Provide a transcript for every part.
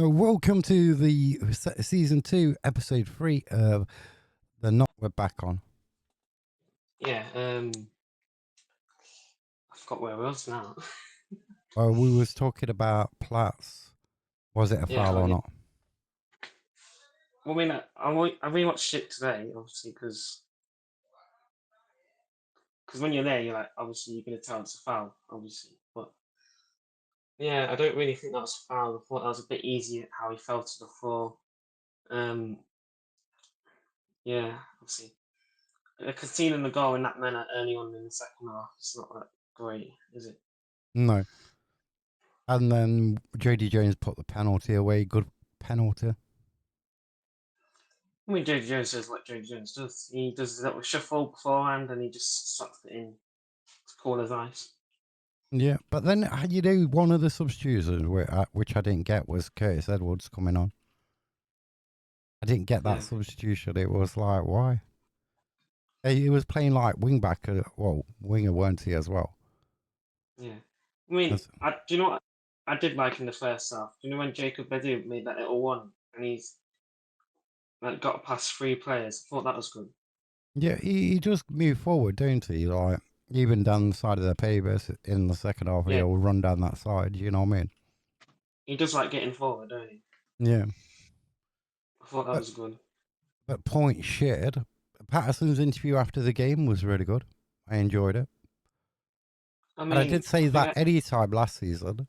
Welcome to the season 2, episode 3 of the Not We're Back on. Yeah, I forgot where I was now. We was talking about Platts. Was it a foul or not? Well, I mean, I rewatched it today, obviously, because when you're there, you're like, obviously, you're gonna tell it's a foul, obviously. But yeah, I don't really think that was a foul. I thought that was a bit easy how he fell to the floor. Um, yeah, obviously, conceding the goal in that manner early on in the second half, it's not that great, is it? No. And then Jody Jones put the penalty away. Good penalty. I mean, Jody Jones does what Jody Jones does. He does a little shuffle beforehand, and he just slots it in to cool as ice. Yeah, but then one of the substitutes, which I didn't get, was Curtis Edwards coming on. I didn't get that substitution. It was like, why? He was playing like wing back, winger, weren't he, as well? Yeah. I mean, do you know what I did like in the first half? Do you know when Jacob Bedu made that little one and he's like got past 3 players? I thought that was good. Yeah, he just moved forward, don't he? Like, even down the side of the pavers in the second half, Yeah. he'll run down that side, you know what I mean? He does like getting forward, don't he? Yeah. I thought that was good. But point shared, Patterson's interview after the game was really good. I enjoyed it. I mean, And I did say that any time last season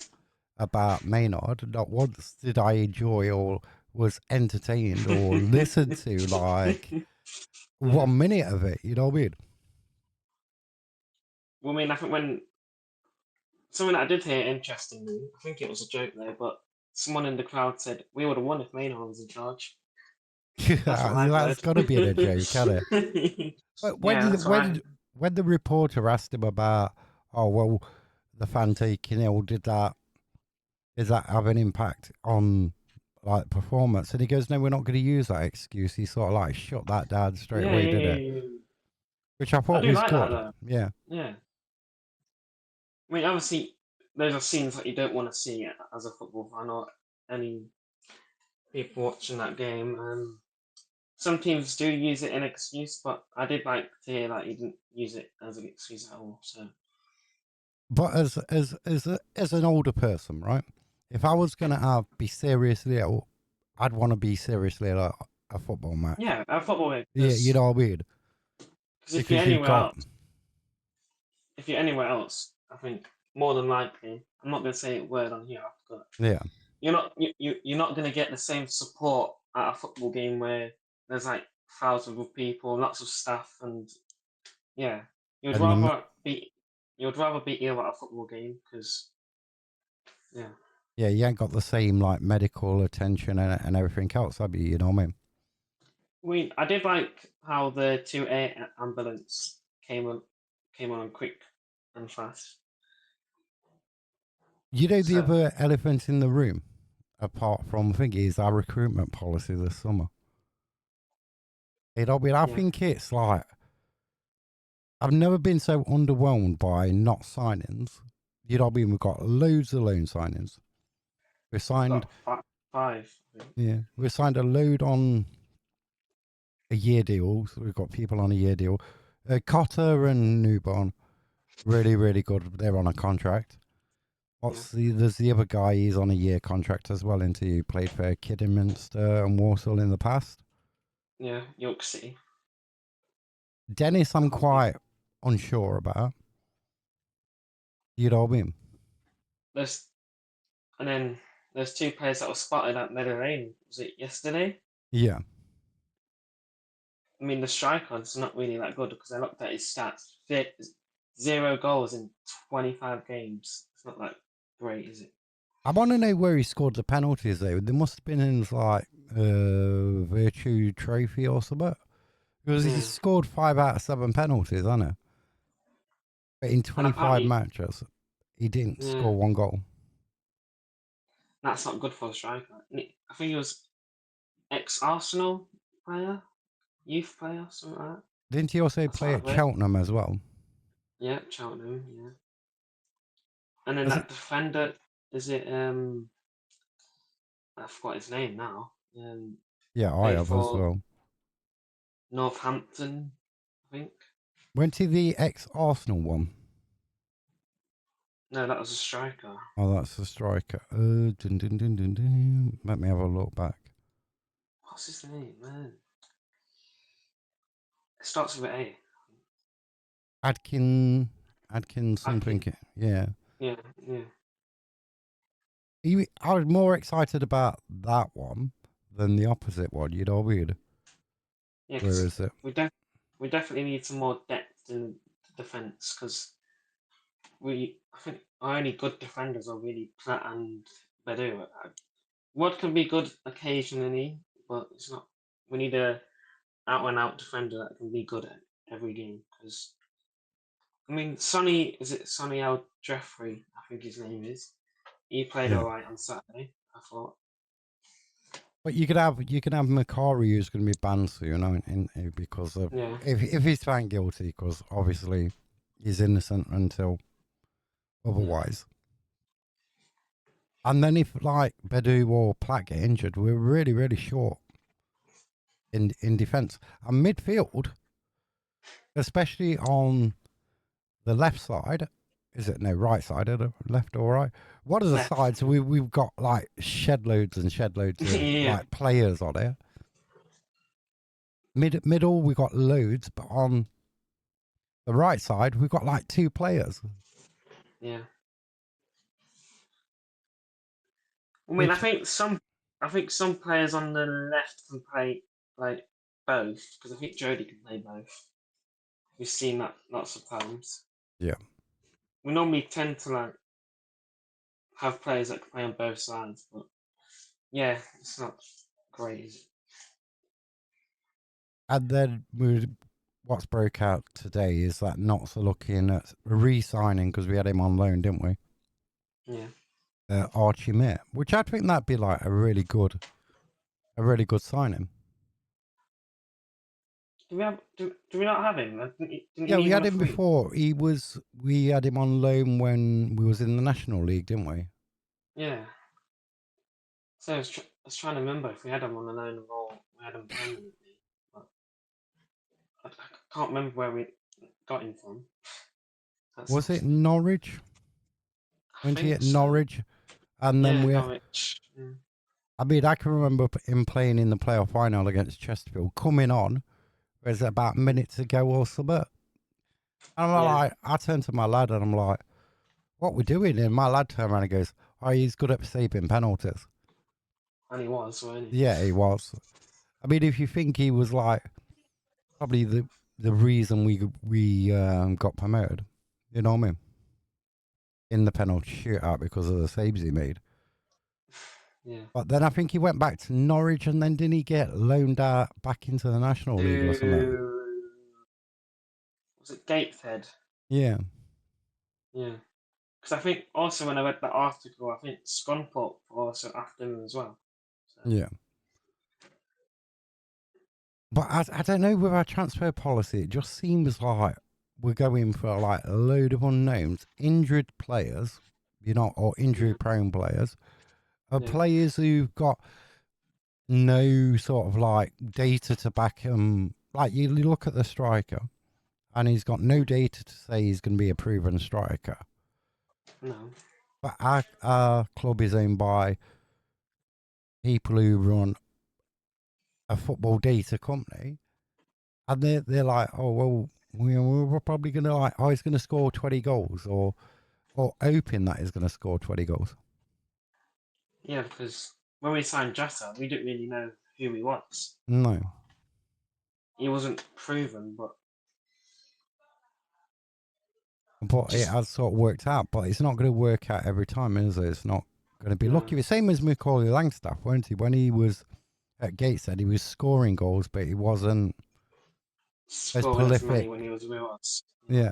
about Maynard, not once did I enjoy or was entertained or listened to like 1 minute of it, you know what I mean? Well, I mean, I think when something that I did hear interestingly, I think it was a joke there, but someone in the crowd said we would have won if Maynard was in charge. That's what I've That's heard. got to be in a joke, can it? But Yeah, that's what I. when the reporter asked him about, oh well, the fan taking ill, did that have an impact on like performance? And he goes, no, we're not going to use that excuse. He sort of like shut that down straight away, did it? Yeah. Which I I thought do was like that good. though. Yeah. Yeah. I mean, obviously, those are scenes that you don't want to see as a football fan or any people watching that game. Some teams do use it as an excuse, but I did like to hear that he didn't use it as an excuse at all. So, But as an older person, right? If I was gonna be seriously ill, I'd want to be seriously ill at a football match. yeah, a football game. Yeah, you know what I mean? Because if you're anywhere else, I think more than likely, I'm not going to say a word on here, but yeah, you're not going to get the same support at a football game where there's like thousands of people, lots of staff, and yeah, you'd and then rather be ill at a football game because yeah. yeah, you ain't got the same like medical attention and everything else, have you? You know what I mean? I did like how the 2A ambulance came on quick and fast. You know, the other elephant in the room, apart from thinking, is our recruitment policy this summer. I think it's like, I've never been so underwhelmed by not signings. You know what I mean? We've got loads of loan signings. We signed 5. Yeah, we signed a load on a year deal. So we've got people on a year deal. Cotter and Newborn, really, really good. They're on a contract. There's the other guy, he's on a year contract as well, into he played for Kidderminster and Walsall in the past. Yeah, York City. Dennis, I'm quite unsure about. You know what I mean? There's 2 players that were spotted at Meadow Lane. Was it yesterday? Yeah. I mean, the striker's not really that good because I looked at his stats. 0 goals in 25 games. It's not that great, is it? I want to know where he scored the penalties, though. There must have been in his, like, Virtue Trophy or something. Because he scored 5 out of 7 penalties, hasn't he? But in 25 matches, he didn't score 1 goal. That's not good for a striker. I think he was ex-Arsenal player, youth player, something like that. Didn't he also play at Cheltenham as well? Yeah, Cheltenham, yeah. And then that defender, is it I forgot his name now. Yeah, I Played have as for well. Northampton, I think. Went to the ex-Arsenal one. No, that was a striker. Oh, that's the striker. Dun, dun, dun, dun, dun. Let me have a look back. What's his name, man? It starts with A. Adkin something. Atkin. Yeah. Yeah, yeah, I was more excited about that one than the opposite one. You know what I mean? yeah. Where Because is it? we definitely need some more depth in the defence. Because I think our only good defenders are really Platt and Bedu. Wood can be good occasionally, but it's not. We need a out and out defender that can be good at every game. Because I mean, Sonny Al Jeffrey? I think his name is. He played Yeah. alright on Saturday. I thought. But you can have Makari who's going to be banned soon, because of Yeah, if he's found guilty, because obviously he's innocent until yeah, otherwise. And then if like Bedu or Platt get injured, we're really really short in defence and midfield, especially on the left side. Is it no right side? Left or right? One of the left. sides we've got like shed loads and shed loads of Yeah, like players on it. Middle we got loads, but on the right side we've got like two players, yeah. I mean, which I think some players on the left can play like both because I think Jody can play both. We've seen that lots of times. yeah. We normally tend to like have players that can play on both sides, but yeah, it's not great. Is it? And then what's broke out today is that Notts are looking at re-signing because we had him on loan, didn't we? Yeah. Archie Mitt, which I think that'd be like a really good signing. Do we not have him? Didn't he Yeah, we leave on had a him free? before. We had him on loan when we was in the National League, didn't we? Yeah. So I was trying to remember if we had him on the loan or we had him permanently. But I can't remember where we got him from. That's Was not. it Norwich? I Went he think at so. Norwich? And then Yeah, Norwich. Yeah. I mean, I can remember him playing in the playoff final against Chesterfield, coming on, there's about minutes ago or something. And I'm Yeah, like, I turned to my lad and I'm like, what we doing? And my lad turned around and goes, oh, he's good at saving penalties. and he was, wasn't he? Yeah, he was. I mean, if you think he was like probably the reason we got promoted, you know what I mean? In the penalty shootout because of the saves he made. Yeah. But then I think he went back to Norwich and then didn't he get loaned out back into the National League or something? Was it Gateshead? Yeah, Yeah. Because I think also when I read that article, I think Scunthorpe were also after him as well. So yeah. But I don't know with our transfer policy, it just seems like we're going for like a load of unknowns, injured players, or injury yeah, prone players, yeah, players who've got no sort of like data to back him. Like you look at the striker, and he's got no yeah. data to say he's going to be a proven striker. No. But our club is owned by people who run a football data company, and they're like, oh well, we're probably going to like, oh, he's going to score 20 goals, or hoping that he's going to score 20 goals. Yeah, because when we signed Jetta, we didn't really know who he was. No, He wasn't proven, but but it just has sort of worked out. But it's not going to work out every time, is it? It's not going to be no lucky. The same as Macaulay Langstaff, weren't he? When he was at Gateshead, he was scoring goals, but he wasn't as scoring as many prolific. when he was with us. Yeah. Yeah,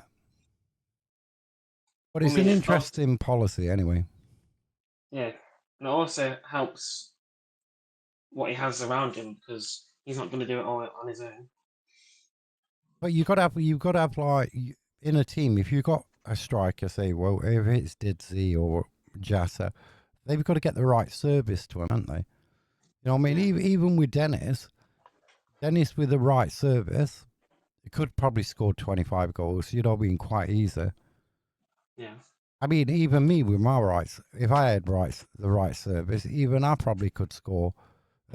but I it's mean, an it also, interesting policy anyway. yeah, and it also helps what he has around him because he's not going to do it all on his own. But you've got to have like in a team. If you've got a striker, say, well, if it's Didsey or Jassa, they've got to get the right service to him, haven't they? You know what I mean? Yeah. Even with Dennis with the right service, he could probably score 25 goals. You know what I mean? Quite easy. Yeah. I mean, even me with my rights, if I had the right service, even I probably could score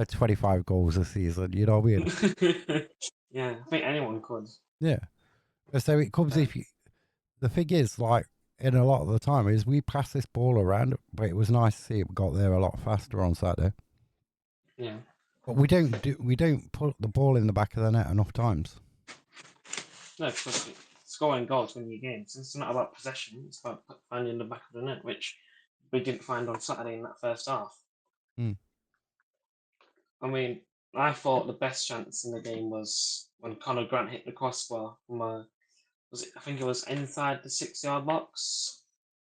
25 goals a season. You know what I mean? Yeah, I think anyone could. Yeah. So it comes Uh, if you, the thing is, like, in a lot of the time, is we pass this ball around, but it was nice to see it got there a lot faster on Saturday. yeah. But we don't put the ball in the back of the net enough times. No, because scoring goals win you games. It's not about possession. It's about finding the back of the net, which we didn't find on Saturday in that first half. Mm. I mean, I thought the best chance in the game was when Conor Grant hit the crossbar from was it? I think it was inside the 6 yard box.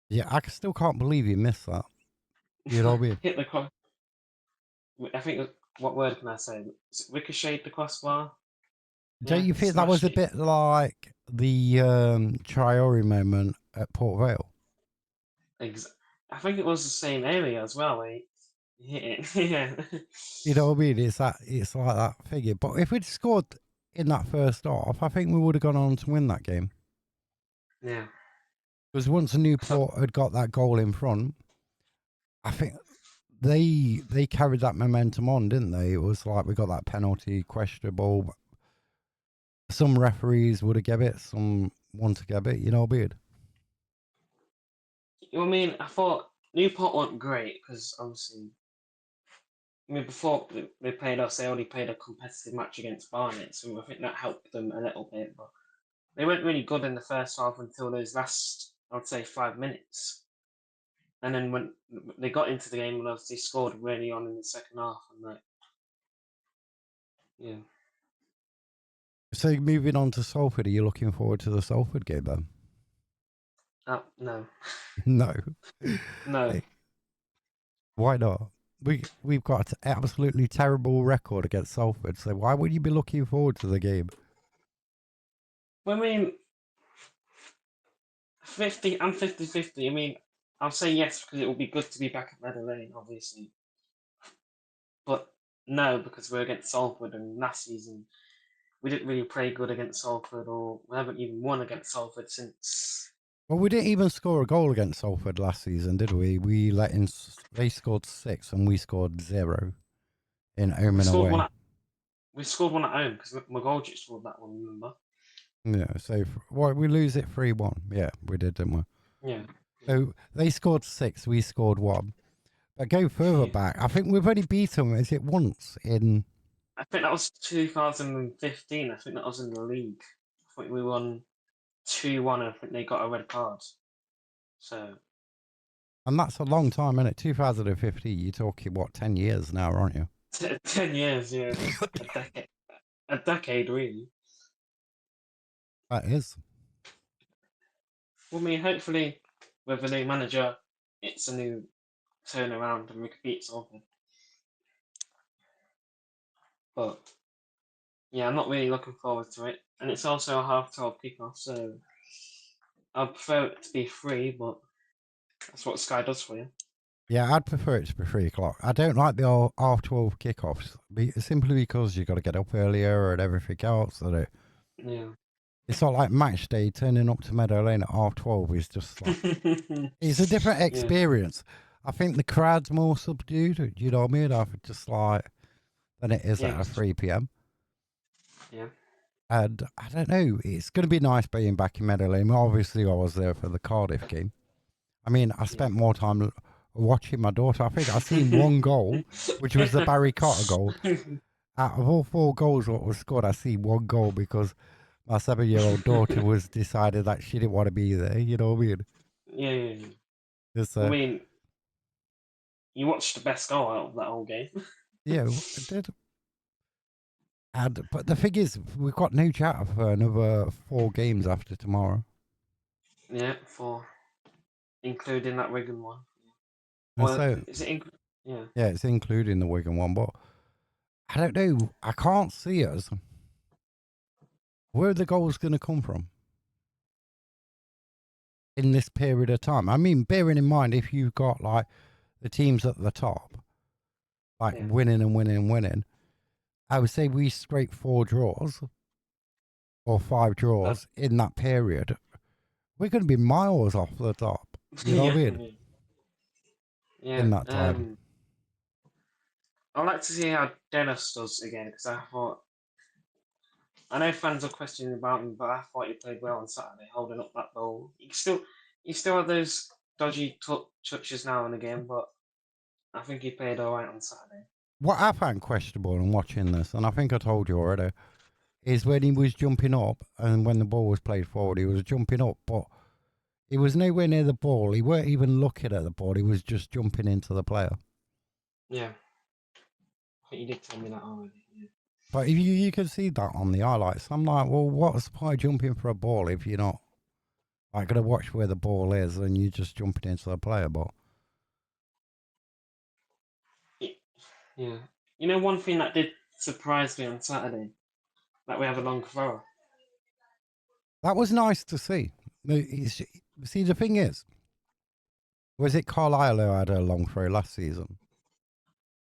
Yeah, I still can't believe you missed that. You know what I mean? Hit the cross. I think what word can I say? Ricocheted the crossbar. Don't Yeah, you think that was smashed a it. bit like the Traore moment at Port Vale? I think it was the same area as well. He hit it. Yeah. You know what I mean? It's like that figure. But if we'd scored in that first half, I think we would have gone on to win that game. Yeah. Because once So Newport had got that goal in front, I think they carried that momentum on, didn't they? It was like we got that penalty questionable. Some referees would have given it, some want to give it. You know what I mean? I mean, I thought Newport weren't great because obviously, I mean, before they played us, they already played a competitive match against Barnet, so I think that helped them a little bit. But they weren't really good in the first half until those last, I'd say, 5 minutes. And then when they got into the game and obviously scored really on in the second half, and like, yeah, So moving on to Salford, are you looking forward to the Salford game then? no, No. no. Hey, why not? We've got an absolutely terrible record against Salford, so why would you be looking forward to the game? I mean, 50, I'm 50-50. I mean, I'll say yes because it will be good to be back at Meadow Lane, obviously. But no, because we're against Salford, and last season we didn't really play good against Salford, or we haven't even won against Salford since. Well, we didn't even score a goal against Salford last season, did we? They scored 6 and we scored 0 in home We and scored one away. at we scored one at home because Magoljic scored that one. Remember? Yeah, so we lose it 3-1. Yeah, we did, didn't we? Yeah, yeah, So they scored 6, we scored 1. But go further yeah. back, I think we've only beaten them, is it once in. I think that was 2015. I think that was in the league. I think we won 2-1. I think they got a red card. So And that's a long time, isn't it? 2050, you're talking, what, 10 years now, aren't you? 10 years, yeah, a decade, really. That is. Well, I mean, hopefully with the new manager, it's a new turnaround and we could beat Salford. But yeah, I'm not really looking forward to it. And it's also a half-12 kickoff, so I prefer it to be free, but that's what Sky does for you. Yeah, I'd prefer it to be 3 o'clock. I don't like the half 12 kickoffs, simply because you've got to get up earlier and everything else. Yeah. It's not like match day turning up to Meadow Lane at half 12 is just like, it's a different Yeah, experience. I think the crowd's more subdued, you know what I mean? I just like, than it is yeah, at a 3 p.m. yeah, And I don't know, it's going to be nice being back in Meadow Lane. Obviously, I was there for the Cardiff game. I mean, I yeah. spent more time watching my daughter. I think I seen one goal, which was the Barry Cotter goal. Out of all 4 goals what was scored, I see one goal because my 7-year-old daughter was decided that she didn't want to be there. You know what I mean? Yeah, yeah, yeah. Just, I mean, you watched the best goal out of that whole game. yeah, I did. But the thing is, we've got no chat for another 4 games after tomorrow. Yeah, for including that Wigan one. And Or so, is it? Yeah, yeah, it's including the Wigan one, but I don't know. I can't see us. Where are the goals going to come from in this period of time? I mean, bearing in mind, if you've got like the teams at the top, like Yeah. winning and winning and winning, I would say we scraped 4 draws or 5 Uh, draws in that period. We're going to be miles off the top. You know yeah. what I mean? Yeah. In that time. I'd like to see how Dennis does again because I know fans are questioning about him, but I thought he played well on Saturday, holding up that ball. You still have those dodgy touches now and again, but I think he played all right on Saturday. What I found questionable in watching this, and I think I told you already, is when he was jumping up and when the ball was played forward, he was jumping up, but he was nowhere near the ball. He weren't even looking at the ball. He was just jumping into the player. Yeah, I think you did tell me that already. Yeah. But if you can see that on the highlights, I'm like, well, what's the point of jumping for a ball if you're not like going to watch where the ball is and you're just jumping into the player? But Yeah. You know, one thing that did surprise me on Saturday, that we have a long thrower. that was nice to see. See, the thing is, was it Carlisle who had a long throw last season?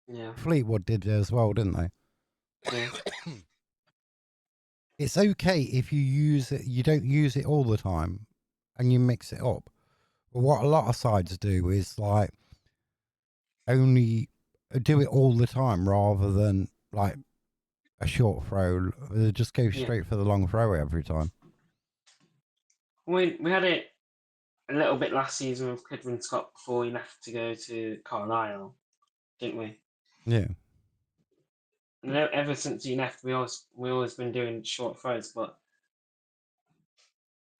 Yeah. Fleetwood did as well, didn't they? Yeah. It's okay if you use it, you don't use it all the time and you mix it up. But what a lot of sides do is like only do it all the time rather than like a short throw. They just go Yeah. straight for the long throw every time. We had it a little bit last season with Kidron Scott before he left to go to Carlisle, didn't we? Yeah. And ever since he left, we always been doing short throws, but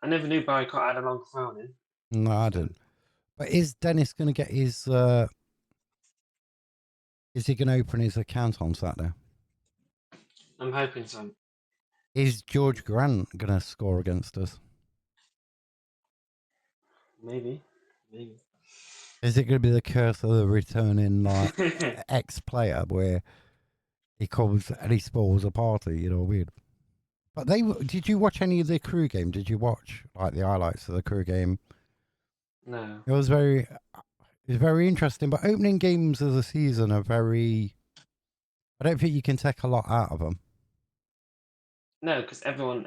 I never knew Barry Cott had a long throw in. No, I So didn't. But is Dennis going to get his, is he going to open his account on Saturday? I'm hoping so. Is George Grant going to score against us? Maybe. Maybe. Is it going to be the curse of the returning like ex-player where he comes and he spoils a party, you know, weird. But did you watch any of the crew game? Did you watch like the highlights of the crew game? No. It was very interesting. But opening games of the season are very. I don't think you can take a lot out of them. No, because everyone.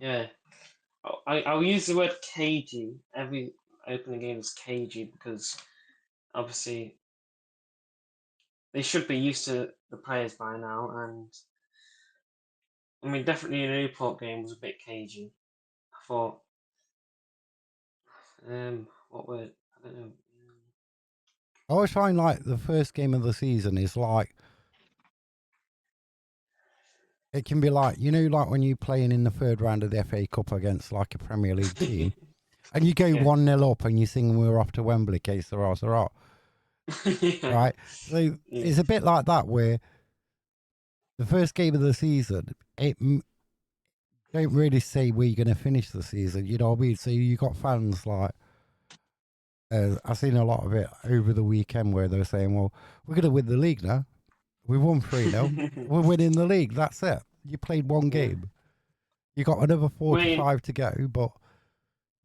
Yeah. I'll use the word cagey. Every opening game is cagey because obviously they should be used to the players by now. And I mean, definitely the Newport game was a bit cagey. I thought, what word? I don't know. I always find like the first game of the season is like it can be like like when you're playing in the third round of the FA Cup against like a Premier League team, and you go Yeah. 1-0 up, and you sing "We're off to Wembley, case the Ross, Yeah. right? So Yeah. it's a bit like that where the first game of the season, don't really say where you're going to finish the season. You know what I mean? So you got fans like. I've seen a lot of it over the weekend where they're saying, well, we're going to win the league now. We won 3-0. We're winning the league. That's it. You played one Yeah. game. You got another Wait, 45 to go, but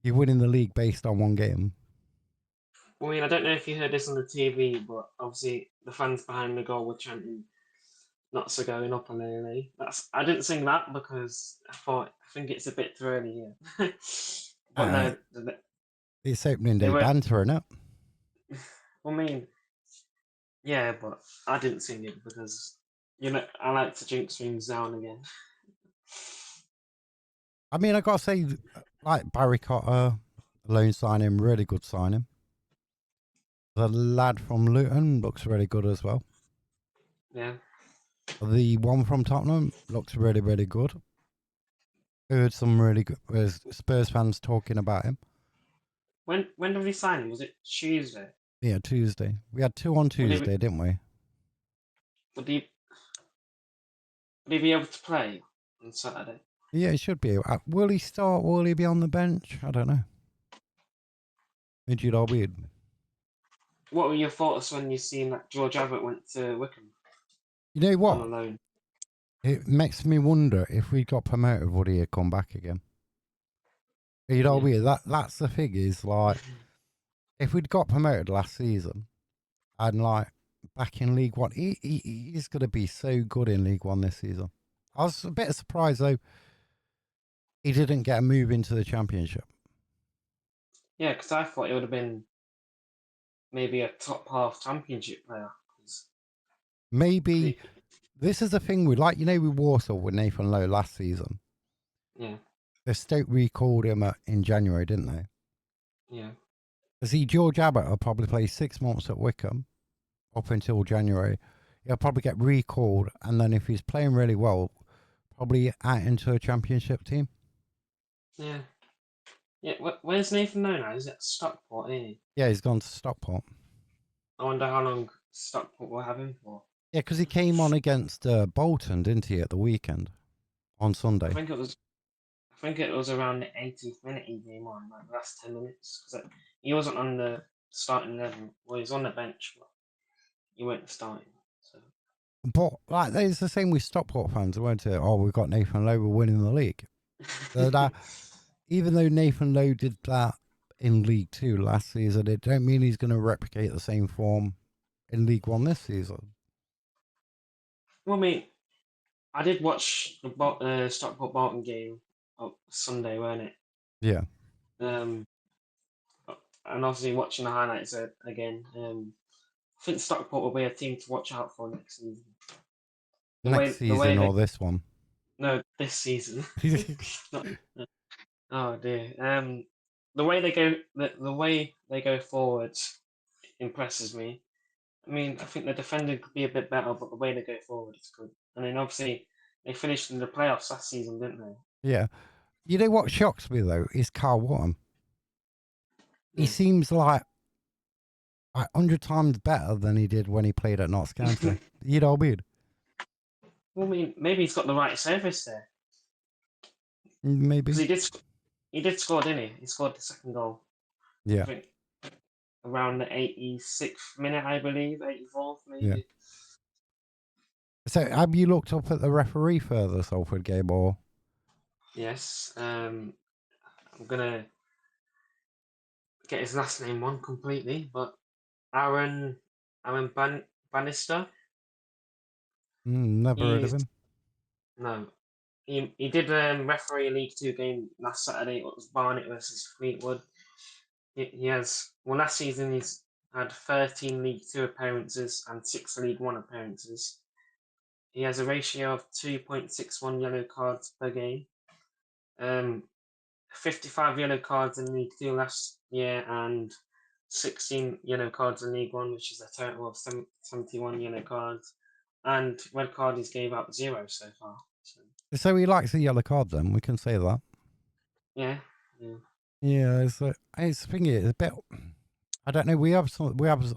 you're winning the league based on one game. I mean, I don't know if you heard this on the TV, but obviously the fans behind the goal were chanting "Notts are going up on early." I didn't sing that because I think it's a bit too early here. But Uh, no, it's opening they day were. banter, innit? I mean, yeah, but I didn't sing it because I like to jinx things now and again. I mean, I got to say, like Barry Cotter, loan signing, really good signing. The lad from Luton looks really good as well. Yeah. The one from Tottenham looks really, really good. Heard some really good Spurs fans talking about him. When did we sign him? Was it Tuesday? Yeah, Tuesday. We had 2 on Would he be, Tuesday, didn't we? would he would he be able to play on Saturday? Yeah, it should be. Will he start? Will he be on the bench? I don't know. Injured or weird. What were your thoughts when you seen that George Abbott went to Wickham You know on a what? loan? It makes me wonder if we got promoted, would he have come back again? You know Yeah. what I mean? That's the thing is like, if we'd got promoted last season and like back in League One, he's going to be so good in League One this season. I was a bit surprised though he didn't get a move into the Championship. Yeah, because I thought it would have been maybe a top half Championship player. Maybe He, this is the thing with like with Warsaw with Nathan Lowe last season. yeah, The Stoke recalled him in January, didn't they? yeah. See, George Abbott will probably play 6 months at Wickham up until January. He'll probably get recalled, and then if he's playing really well, probably out into a Championship team. Yeah. Yeah, where's Nathan Noah now? Is it Stockport, isn't he? Yeah, he's gone to Stockport. I wonder how long Stockport will have him for. Yeah, because he came on against Bolton, didn't he, at the weekend on I Sunday? think it was. I think it was around the 80th minute he came on, like the last 10 minutes, because he wasn't on the starting 11. Well, he was on the bench, but he weren't starting. So But like, it's the same with Stockport fans, weren't it? Oh, we've got Nathan Lowe, we're winning the league. That even though Nathan Lowe did that in League Two last season, it don't mean he's going to replicate the same form in League One this season. well, I mean, I did watch the Stockport Bolton game on Sunday, weren't it? Yeah, Um, and obviously watching the highlights again. I think Stockport will be a team to watch out for next season. next The way season they or this one. no this season. Not, oh dear. The way they go, the way they go forward impresses me. I mean, I think the defending could be a bit better, but the way they go forward is good. And then obviously they finished in the playoffs last season, didn't they? Yeah. You know what shocks me though is Carl Watton. He Yeah. seems like 100 times better than he did when he played at Notts County. You know what I mean? Well, I mean, maybe he's got the right service there because Maybe. he did score, didn't he? He scored the second goal. I Yeah. think around the 86th minute, I believe, 84th Yeah. maybe. So have you looked up at the referee for the Salford game or? Yes. I'm gonna get his last name on completely, but Aaron Aaron Bannister. Never heard of He's him. no. He did referee a League Two game last Saturday. It was Barnet versus Fleetwood. He has well last season he's had 13 League Two appearances and 6 League One appearances. He has a ratio of 2.61 yellow cards per game. 55 yellow cards in League Two last year and 16 yellow cards in League One, which is a total of 71 yellow cards. And red card he's gave out 0 so far. So he likes the yellow card then, we can say that. Yeah, yeah. Yeah, it's the thing is a bit. I don't know. We have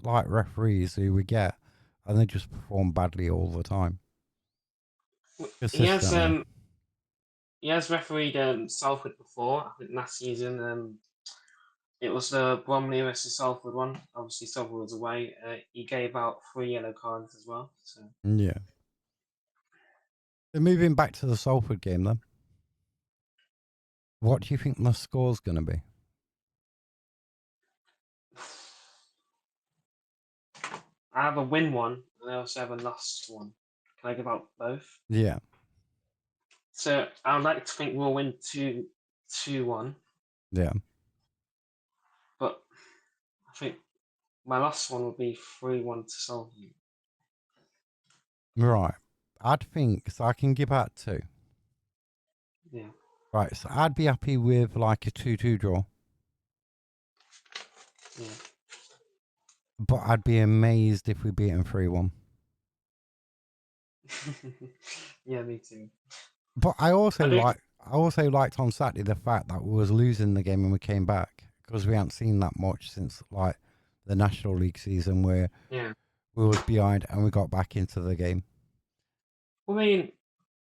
like referees who we get, and they just perform badly all the time, He has consistently. he has refereed Salford before. I think last season it was the Bromley versus Salford one. Obviously Salford was away. He gave out 3 yellow cards as well. So Yeah. So moving back to the Salford game then, what do you think the score's going to be? I have a win one and I also have a lost one. Can I give out both? Yeah. So I would like to think we'll win 2-1, Yeah. but I think my last one will be 3-1 to Salford. Right. I'd think so. I can give out two. Yeah. Right. So I'd be happy with like a 2-2 draw, Yeah. but I'd be amazed if we beat them 3-1. Yeah, me too. But I I also do. liked on Saturday the fact that we was losing the game and we came back because we hadn't seen that much since like the National League season where Yeah. we was behind and we got back into the game. I mean,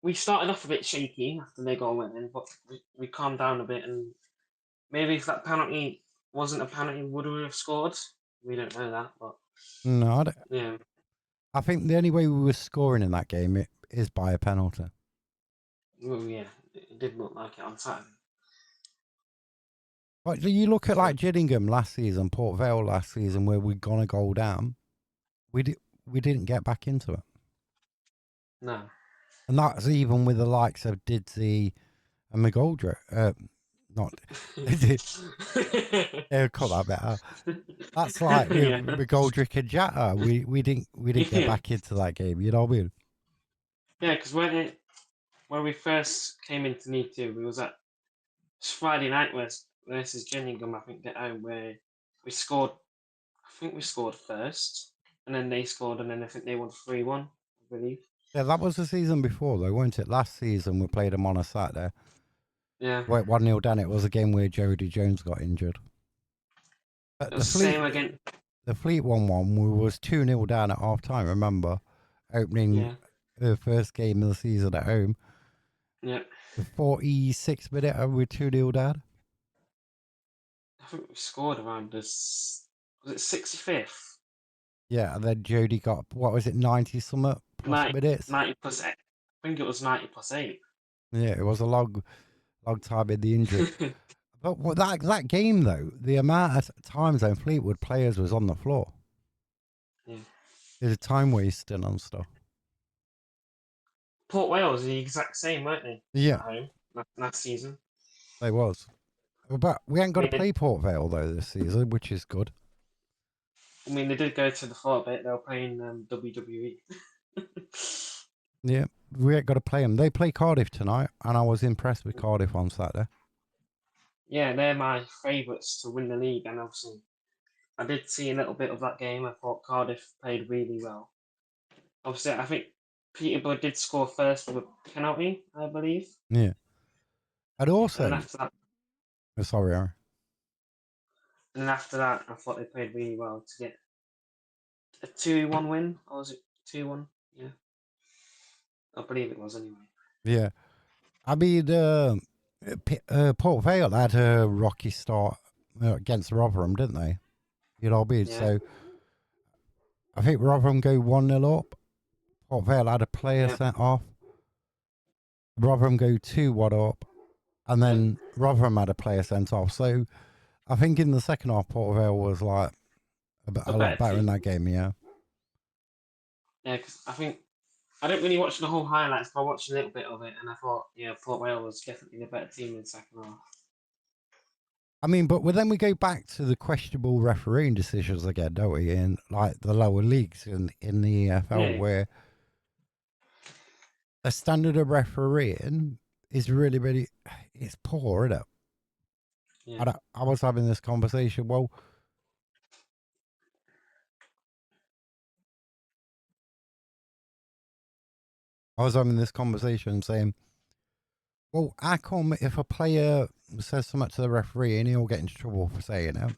we started off a bit shaky after they got went in, but we calmed down a bit, and maybe if that penalty wasn't a penalty, would we have scored? We don't know that, but No, yeah. I think the only way we were scoring in that game is by a penalty. Well, yeah, it did look like it on Saturday. But do you look at So like Gillingham last season, Port Vale last season, where we'd gone a goal down, we didn't get back into it, no. and that's even with the likes of Didsey and McGoldrick. Not, they'll call that better. That's like with Yeah. McGoldrick and Jatta. We didn't get Yeah. back into that game. You know what I mean? Yeah, because when we first came into League Two, we was at Friday night versus Gillingham, I think, at home, where we scored. I think we scored first, and then they scored, and then I think they won 3-1, I believe. Yeah, that was the season before, though, weren't it? Last season we played them on a Saturday. Yeah, Wait, 1-0 down. It was a game where Jody Jones got injured. But it was the same again. the Fleet 1-1, we was 2-0 down at half time. Remember, opening Yeah, the first game of the season at home. yeah. The 46th minute, and we're 2-0 down. I think we scored around this. Was it 65th? Yeah, and then Jody got, what was it, 90 something plus 90, minutes? 90 plus 8. I think it was 90 plus 8. Yeah, it was a long time in the injury. But that game though, the amount of times on Fleetwood players was on the floor. Yeah. There's a time wasting on stuff. Port Wales are the exact same, weren't they? Yeah, At home last season. they was. But we ain't I got to mean, play Port Vale though this season, which is good. they did go to the floor a bit. They were playing WWE. Yeah, we ain't got to play them. They play Cardiff tonight, and I was impressed with Cardiff on Saturday. Yeah, they're my favourites to win the league, and obviously I did see a little bit of that game. I thought Cardiff played really well. Obviously, I think Peterborough did score first with a penalty, I believe, Yeah, and and then also, after that, sorry, Aaron. I thought they played really well to get a 2-1 win, or was it 2-1? Yeah, I believe it was anyway. Yeah, I mean, Port Vale had a rocky start against Rotherham, didn't they? You know what I mean? Yeah, So I think Rotherham go 1-0 up. Port Vale had a player yeah, sent off. Rotherham go 2-1 up. And yeah. then Rotherham had a player sent off. So I think in the second half, Port Vale was like A a lot better better in team. that game, yeah. Yeah, because I think I didn't really watch the whole highlights, but I watched a little bit of it, and I thought, yeah, Port Vale was definitely the better team in the second half. I mean, but then we go back to the questionable refereeing decisions again, don't we? In like the lower leagues in the EFL, Yeah, where the standard of refereeing is really, really, it's poor, isn't it? yeah, I was having this conversation. Well, I was having this conversation saying, well, how come if a player says something to the referee and he'll get into trouble for saying it,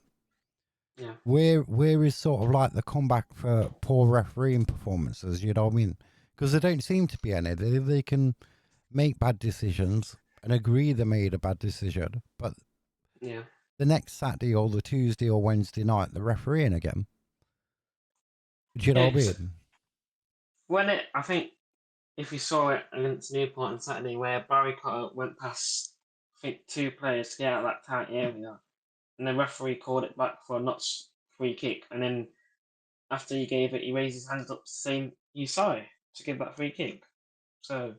yeah, where is sort of like the comeback for poor refereeing performances? You know what I mean? Because there don't seem to be any. They can make bad decisions and agree they made a bad decision, but yeah. the next Saturday or the Tuesday or Wednesday night, they're refereeing again. Do you know Yeah, what I 'cause mean? I think if you saw it against Newport on Saturday, where Barry Cotter went past, I think, two players to get out of that tight area, and the referee called it back for a Notts free kick, and then after he gave it, he raised his hands up saying he's sorry to give that free kick. So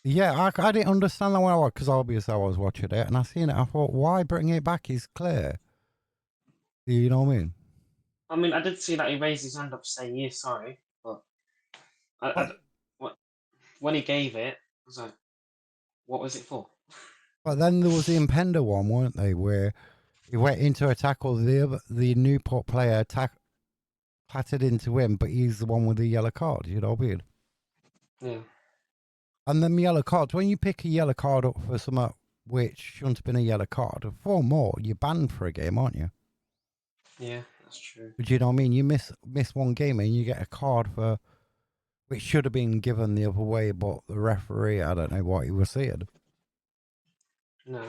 Yeah, I didn't understand that well because obviously I was watching it and I seen it. I thought, why bring it back? He's clear. You know what I mean? I mean, I did see that he raised his hand up saying he's sorry, but But what when he gave it, I was like, what was it for? then there was the Impender one, weren't they, where he went into a tackle. The Newport player clattered into him, but he's the one with the yellow card. You know what I mean? Yeah, And then yellow cards. When you pick a yellow card up for something which shouldn't have been a yellow card, 4 more, you're banned for a game, aren't you? yeah, that's true. But you know what I mean? You miss one game and you get a card for which should have been given the other way, but the referee, I don't know what he was saying. No,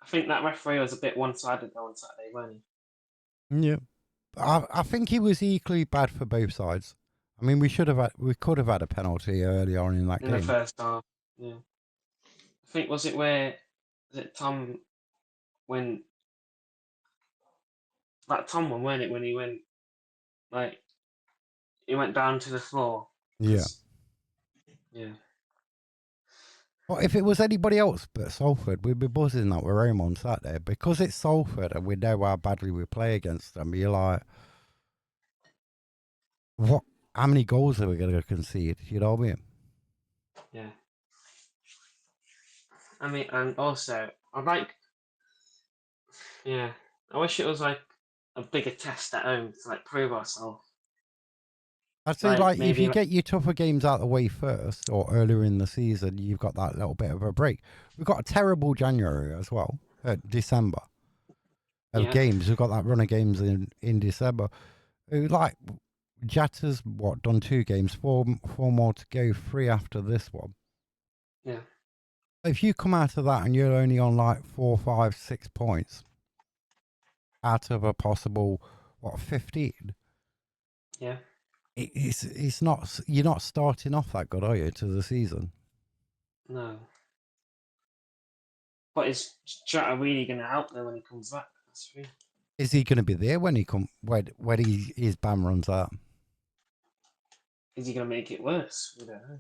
I think that referee was a bit one-sided though on Saturday, wasn't Yeah, I think he was equally bad for both sides. I mean, we could have had a penalty early on in that he? In the game. first half, yeah. I think was it Tom? when that Tom one, weren't it? When he went like he went down to the floor. Yeah. Yeah. But if it was anybody else but Salford, we'd be buzzing that we're home on Saturday. Because it's Salford and we know how badly we play against them, you're like, what? How many goals are we going to concede? You know what I mean? Yeah. I mean, and also I like. Yeah. I wish it was like a bigger test at home to like prove ourselves. I'd say, Like like, if maybe you like get your tougher games out of the way first or earlier in the season, you've got that little bit of a break. We've got a terrible January as well, December of yeah, games. We've got that run of games in December. Like, Jatta's, what, done 2 games, four more to go, 3 after this one. yeah, If you come out of that and you're only on like 4, 5, 6 points out of a possible, what, 15, yeah. it's not, you're not starting off that good, are you, to the season? No. But is Jota really going to help though when he comes back? That's true. Is he going to be there when his ban runs out? Is he going to make it worse? We don't know.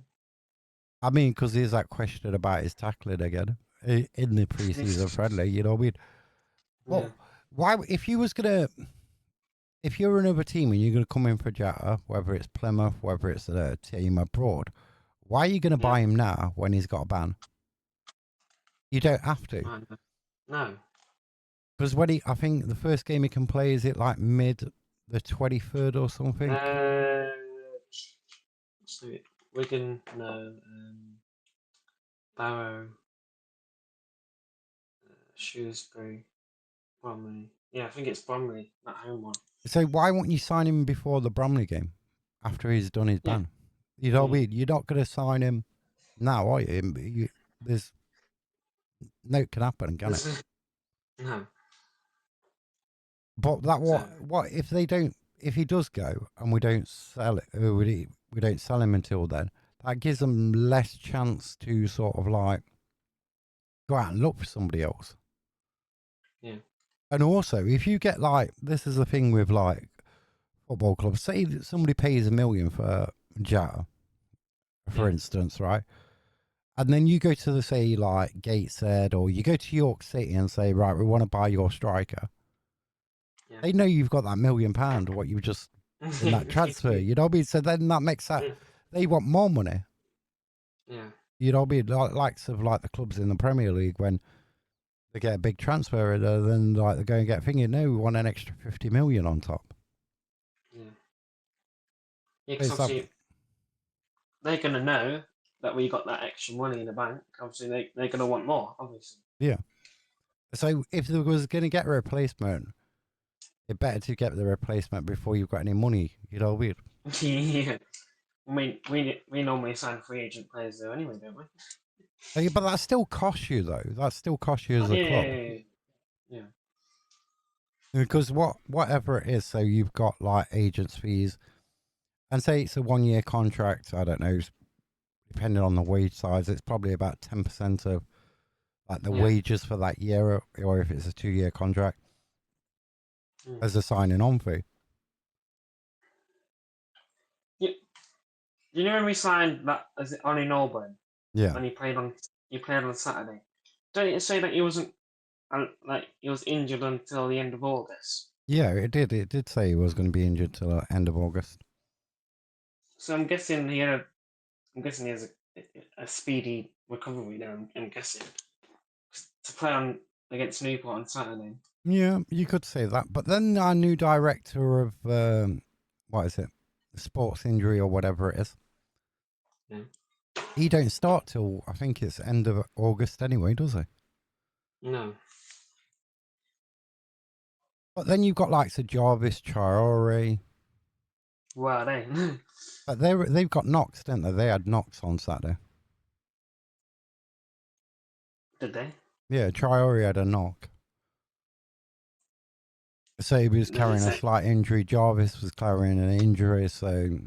I mean, because there's that question about his tackling again in the preseason friendly. You know what I mean? Yeah, Well, why if you're another team and you're gonna come in for Jata, whether it's Plymouth, whether it's a team abroad, why are you gonna yeah. buy him now when he's got a ban? You don't have to, I know. No. because I think the first game he can play is it like mid the 23rd or something. So Wigan, no. Barrow, Shrewsbury, Bromley. Yeah, I think it's Bromley, that home one. So why won't you sign him before the Bromley game, after he's done his Yeah, ban? You know what I yeah. mean? You're not gonna sign him now, are you? There's no can happen, can it? There's no. But that So what if they don't? If he does go and we don't sell it, or we don't sell him until then, that gives them less chance to sort of like go out and look for somebody else. yeah, And also, if you get like this is the thing with like football clubs. Say that somebody pays $1 million for Jata, for yeah, instance, right? And then you go to the say like Gateshead or you go to York City and say, right, we want to buy your striker. yeah. They know you've got that £1 million, what you just in that transfer. You know what I mean? So then that makes that Yeah, they want more money. yeah, You know what I mean? Like likes of like the clubs in the Premier League when they get a big transfer, then like they go and get thinking, no, we want an extra 50 million on top. yeah. Yeah, because It's that, obviously they're going to know that we got that extra money in the bank. Obviously, they're going to want more, obviously. yeah. So if there was going to get a replacement, it's better to get the replacement before you've got any money. You know what I mean? Yeah. I mean, we normally sign free agent players though anyway, don't we? But that still costs you though. That still costs you Oh, as a yeah, club. yeah, yeah, yeah. Because whatever it is, so you've got like agents fees, and say it's a 1 year contract. I don't know, depending on the wage size, it's probably about 10% of like the Yeah. wages for that year, or if it's a 2 year contract Mm. as a signing on fee. You, you know when we signed that, is it Ollie Norburn Yeah, when he played on Saturday? Don't it say that he wasn't like he was injured until the end of August? yeah, it did. It did say he was going to be injured till the end of August. So I'm guessing he has a speedy recovery now. I'm guessing to play on against Newport on Saturday. Yeah, you could say that. But then our new director of what is it, sports injury or whatever it is, Yeah. he don't start till I think it's end of August anyway, does he? No. But then you've got like Sir Jarvis, Traore, Where are they? but they've got knocks, didn't they? They had knocks on Saturday. Did they? Yeah, Traore had a knock. So he was Does it carrying a say? slight injury. Jarvis was carrying an injury. So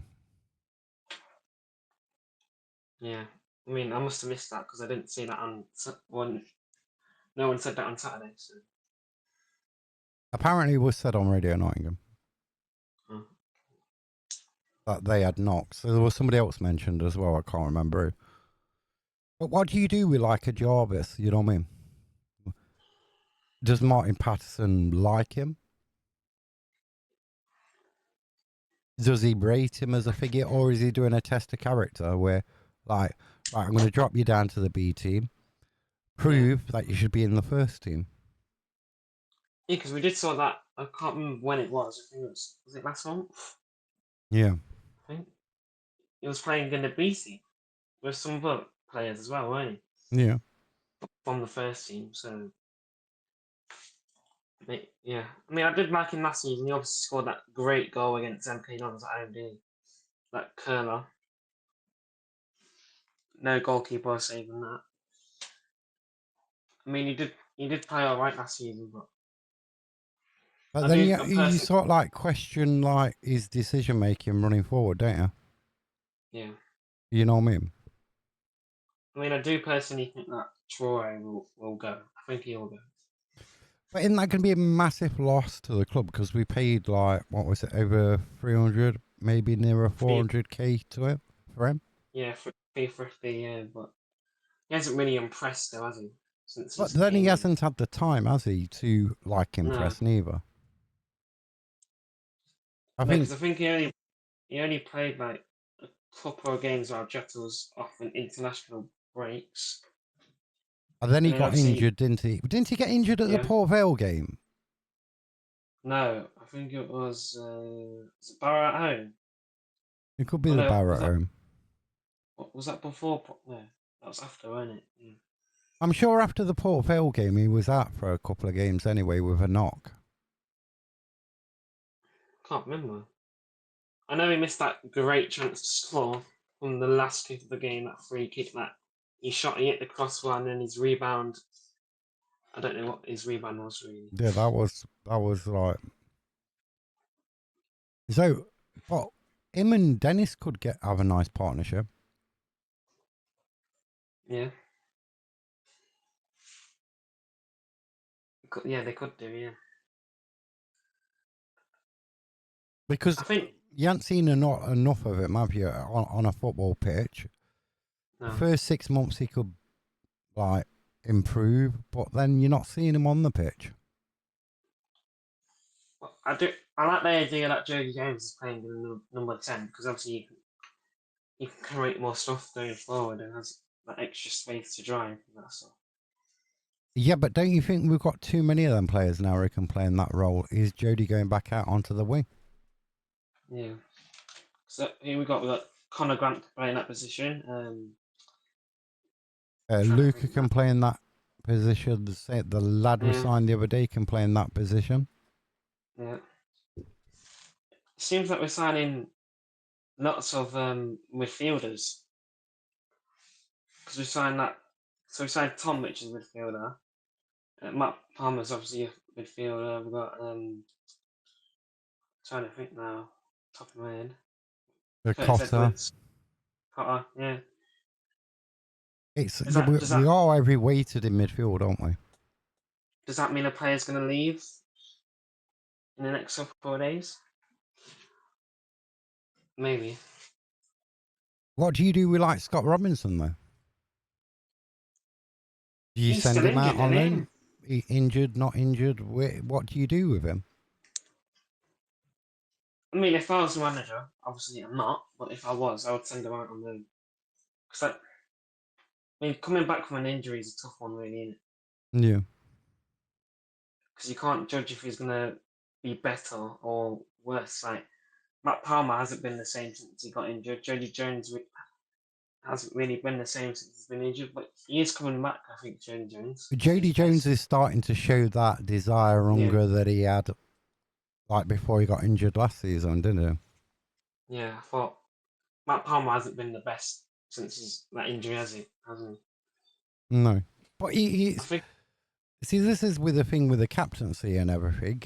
Yeah. I mean, I must have missed that because I didn't see that on one. No one said that on Saturday. So. Apparently, it was said on Radio Nottingham Oh. that they had knocks. So there was somebody else mentioned as well. I can't remember who. But what do you do with like a Jarvis? You know what I mean? Does Martin Patterson like him? Does he rate him as a figure, or is he doing a test of character where, like, right, I'm going to drop you down to the B team, Yeah. prove that you should be in the first team? Yeah, because we did saw that. I can't remember when it was. I think was it last month? Yeah, I think he was playing in the B team with some other players as well, weren't yeah. he? From the first team. So yeah, I mean, I did like him last season. He obviously scored that great goal against MK Dons at home, didn't he? That curler. No goalkeeper was saving that. I mean, he did play all right last season, but But I then do you personally, sort of like question like his decision making running forward, don't you? yeah. You know what I mean? I mean, I do personally think that Troy will go. I think he'll go. But isn't that going to be a massive loss to the club because we paid like what was it, over 300, maybe nearer Three, 400k to it for him? yeah, for 350, yeah, but he hasn't really impressed though, has he? Since But he's then he came in. hasn't had the time, has he, to like No, impress neither. I no, think, because I think he only played like a couple of games while Jota was off in international breaks, and then and he then got obviously, injured, didn't he? Didn't he get injured at the yeah, Port Vale game? no, I think was it Barrow at home? It could be Oh the no, Barrett home. was that before? No, that was after, wasn't it? Yeah. I'm sure after the Port Vale game he was out for a couple of games anyway with a knock. Can't remember. I know he missed that great chance to score from the last kick of the game, that free kick that he hit the crossbar, and then his rebound. I don't know what his rebound was really. Yeah, that was like so. But him and Dennis could have a nice partnership Yeah, yeah, they could do. Yeah, because I think you haven't seen enough of him, have you, on a football pitch? The no. first 6 months he could like improve, but then you're not seeing him on the pitch. Well, I do. I like the idea that Jody James is playing in number 10 because obviously you can create more stuff going forward and has that extra space to drive and that stuff. Yeah, but don't you think we've got too many of them players now who can play in that role? Is Jody going back out onto the wing? Yeah. So here we got Connor Grant playing that position. Trying to Luca think now. can play in that position. The lad we Yeah, signed the other day can play in that position. yeah. Seems like we're signing lots of midfielders because we signed that. So we signed Tom, which is a midfielder. Matt Palmer's obviously a midfielder. We've got trying to think now, top of my head. Curtis Cotta. Edwards, Potter. Yeah. It's Does yeah, that we, does we that are heavy weighted in midfield, aren't we? does that mean a player's going to leave in the next couple of days? Maybe. What do you do with like Scott Robinson though? Do you He's send still him out injured, on isn't he? loan? Injured, not injured? What do you do with him? I mean, if I was the manager, obviously I'm not, but if I was, I would send him out on loan. Because I mean, coming back from an injury is a tough one, really, Yeah. because you can't judge if he's gonna be better or worse. Like Matt Palmer hasn't been the same since he got injured. Jody Jones hasn't really been the same since he's been injured, but he is coming back. I think Jody Jones at his Jody Jones best. is starting to show that desire, Yeah, hunger that he had like before he got injured last season, didn't yeah. I thought Matt Palmer hasn't been the best since that injury, has he? Hasn't he? No. But he? I he's think see, this is with the thing with the captaincy and everything.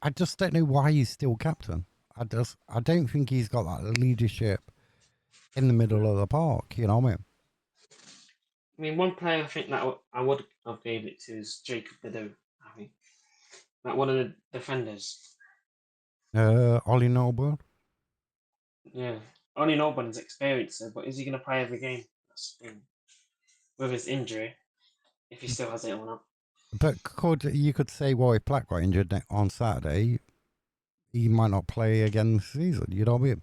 I just don't know why he's still captain. I don't think he's got that leadership in the no. middle of the park. You know what I mean? I mean, one player I think that I would have gave it to is Jacob Bideau. I think like one of the defenders. Ollie Noble. Yeah, only nobody's experienced it, but is he going to play every game? That's the thing. With his injury, if he still has it or not. But you could say, well, if Black got injured on Saturday, he might not play again this season. You know what I mean?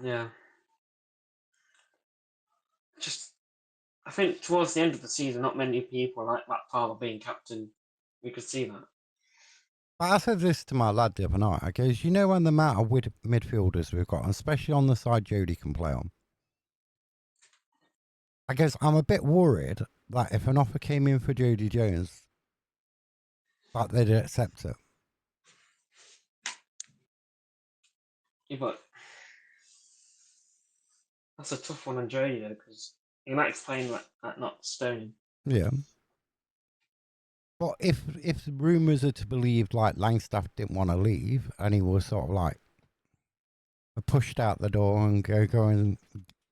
Yeah. Just, I think towards the end of the season, not many people like that Fowler being captain. We could see that. But I said this to my lad the other night. I goes, you know, when the amount of midfielders we've got, especially on the side Jody can play on. I guess I'm a bit worried that if an offer came in for Jody Jones, that they'd accept it. Yeah, but that's a tough one on Jody though, because he likes playing like not Stony. Yeah. But if rumours are to believe like Langstaff didn't want to leave and he was sort of like pushed out the door and going,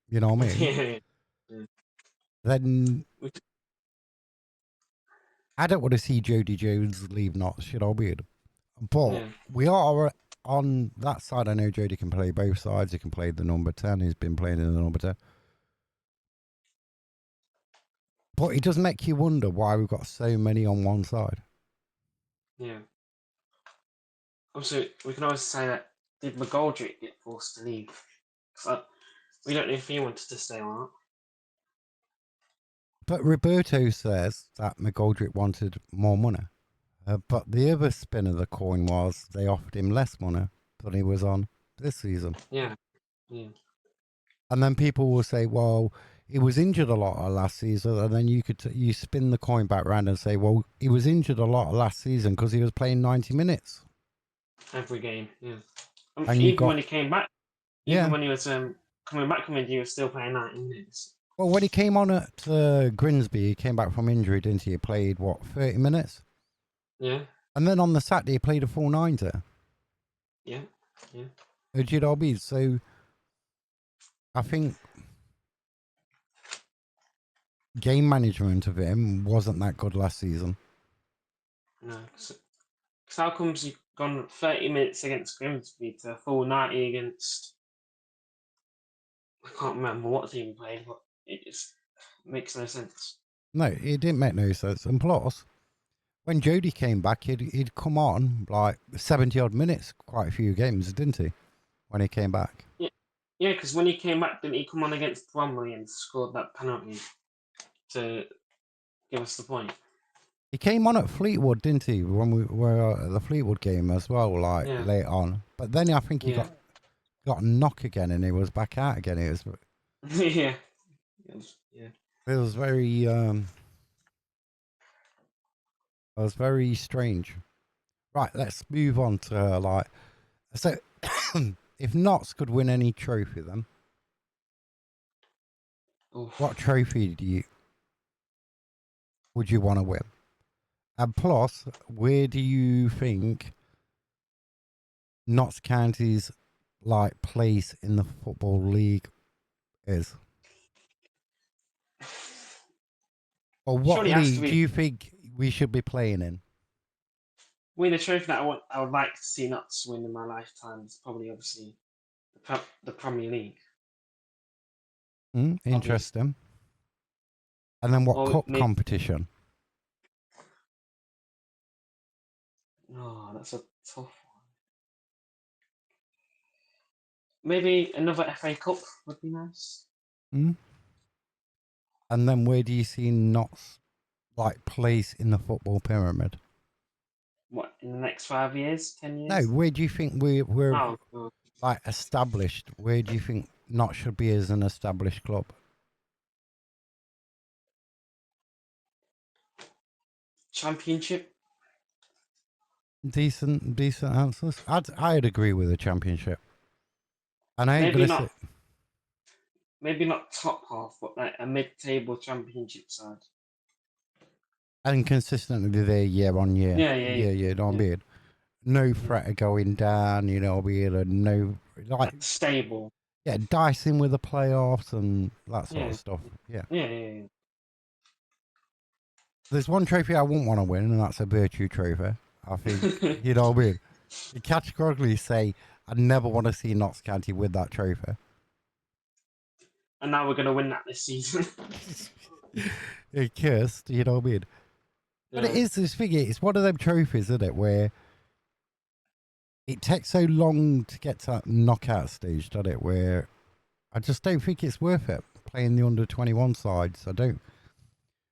you know what I mean? Yeah. Then I don't want to see Jody Jones leave Notts, you know what I mean? But Yeah. we are on that side. I know Jody can play both sides. He can play the number 10. He's been playing in the number 10. But it does make you wonder why we've got so many on one side. Yeah. Also, we can always say that did McGoldrick get forced to leave? So we don't know if he wanted to stay or not. But Roberto says that McGoldrick wanted more money. But the other spin of the coin was they offered him less money than he was on this season. Yeah. Yeah. And then people will say, well, he was injured a lot last season. And then you spin the coin back around and say, well, he was injured a lot last season because he was playing 90 minutes. Every game. Yeah. And you Even got, when he came back, yeah. even when he was coming back from injury, he was still playing 90 minutes. Well, when he came on at Grimsby, he came back from injury, didn't he? He played, what, 30 minutes? Yeah. And then on the Saturday, he played a full 90. Yeah. Yeah. GWB. So I think game management of him wasn't that good last season. No. Because how comes you've gone 30 minutes against Grimsby to a full 90 against. I can't remember what team he played, but it just makes no sense. No, it didn't make no sense. And plus, when Jody came back, he'd come on like 70 odd minutes, quite a few games, didn't he? When he came back. Yeah. Yeah, because when he came back, didn't he come on against Bromley and scored that penalty to give us the point? He came on at Fleetwood, didn't he? When we were at the Fleetwood game as well, like Yeah. late on. But then I think he Yeah. got a knock again and he was back out again. It Yeah. Yeah. was very strange. Right, let's move on to like so if Notts could win any trophy then, Oof. what trophy would you want to win? And plus, where do you think Notts County's like place in the football league is? Or what Surely it has to league do be. you think we should be playing in? Win a trophy that I would like to see Notts win in my lifetime is probably obviously the Premier League. Obviously. Interesting. And then what Or cup maybe, competition? oh, that's a tough one. Maybe another FA Cup would be nice. Mm? And then where do you see Notts like place in the football pyramid? What, in the next 5 years, 10 No, years? where do you think we're Oh, God. like established? Where do you think Notts should be as an established club? Championship? Decent answers. I'd agree with the championship. And I ain't Maybe gonna not. say. Maybe not top half, but like a mid-table championship side. And consistently there year on year. Yeah, yeah, yeah. You know what I Yeah. mean? No Yeah. threat of going down, you know what I mean? And no, like, Stable. yeah, dicing with the playoffs and that sort Yeah. of stuff. Yeah. Yeah, yeah, yeah. There's one trophy I wouldn't want to win, and that's a Virtue trophy. I think, you know what I mean? You categorically say, I never want to see Notts County with that trophy. And now we're going to win that this season. It cursed, you know what I mean? But it Yeah. is this thing, it's one of them trophies, isn't it, where it takes so long to get to that knockout stage, doesn't it? Where I just don't think it's worth it playing the under 21 sides. I don't.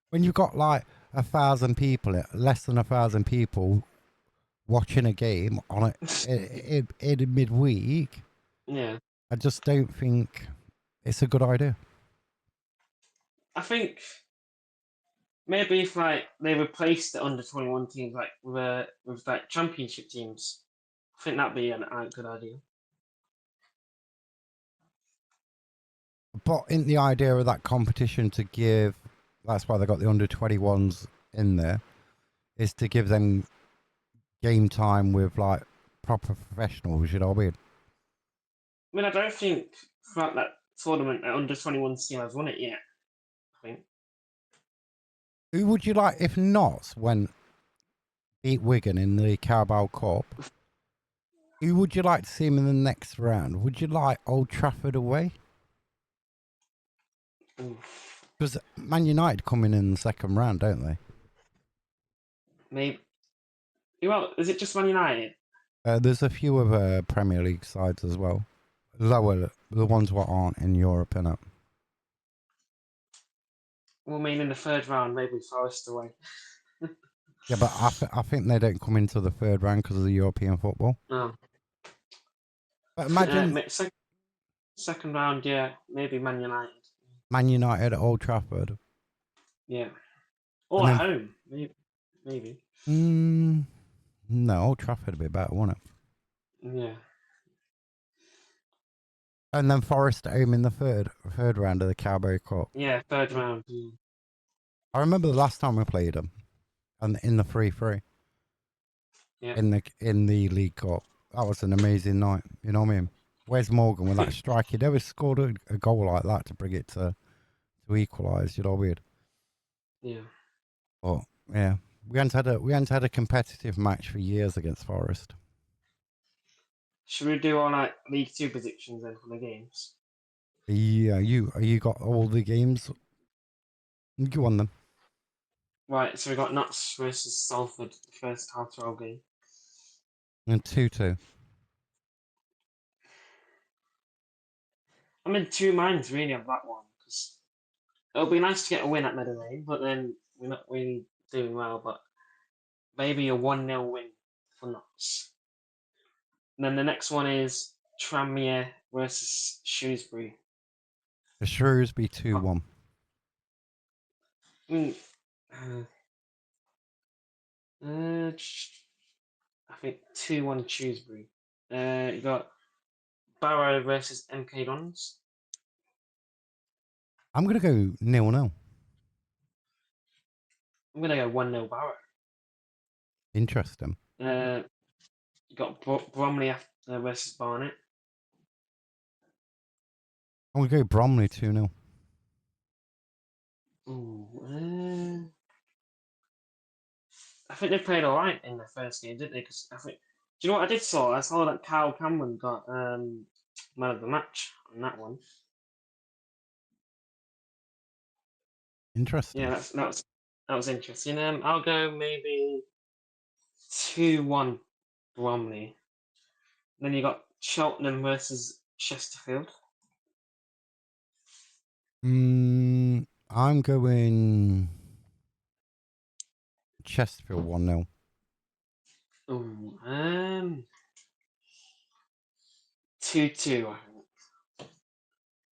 When you've got like 1,000 people, less than 1,000 people watching a game on it in midweek, Yeah. I just don't think it's a good idea. I think maybe if like they replaced the under 21 teams like with like championship teams, I think that'd be a good idea. But in the idea of that competition to give, that's why they got the under 21s in there, is to give them game time with like proper professionals, you know what I mean? I mean, I don't think throughout that tournament, the under 21 team has won it yet. I think. Who would you like if Notts went beat Wigan in the Carabao Cup? Who would you like to see him in the next round? Would you like Old Trafford away? Oof. Because Man United come in the second round, don't they? Maybe. Well, is it just Man United? There's a few other Premier League sides as well. Lower, the ones what aren't in Europe, innit? Well, I mean, in the third round, maybe Forest away. Yeah, but I think they don't come into the third round because of the European football. No. But imagine Second round, yeah, maybe Man United. Man United at Old Trafford. Yeah. And Or at then, home, maybe. no, Old Trafford would be better, wouldn't it? Yeah. And then Forest at home in the third round of the Carabao Cup. Yeah, third round. Yeah. I remember the last time we played them, and in the 3-3 Yeah. in the League Cup. That was an amazing night. You know what I mean? Wes Morgan with that strike, he never scored a goal like that to bring it to equalise. You know what I mean? Yeah. But yeah, we hadn't had a competitive match for years against Forest. Should we do our like League Two predictions then for the games? Yeah, you got all the games. Go on then. Right, so we got Notts versus Salford, the first half 12 game. And 2-2. I'm in two minds really of that one because it'll be nice to get a win at Meadow Lane, but then we're not really doing well. But maybe a 1-0 win for Notts. And then the next one is Tranmere versus Shrewsbury. The Shrewsbury I 2-1. mean, uh, I think 2-1 Shrewsbury. You got Barrow versus MK Dons. I'm gonna go 0-0. I'm gonna go 1-0 Barrow. Interesting. You got Bromley versus Barnet. I'm gonna go Bromley 2-0. Ooh, I think they played all right in the first game, didn't they? Because I think, do you know what I did saw? I saw that Kyle Cameron got man of the match on that one. Interesting. Yeah, that was interesting. I'll go maybe 2-1 Bromley. Then you got Cheltenham versus Chesterfield. I'm going Chesterfield 1-0. Ooh, 2-2. I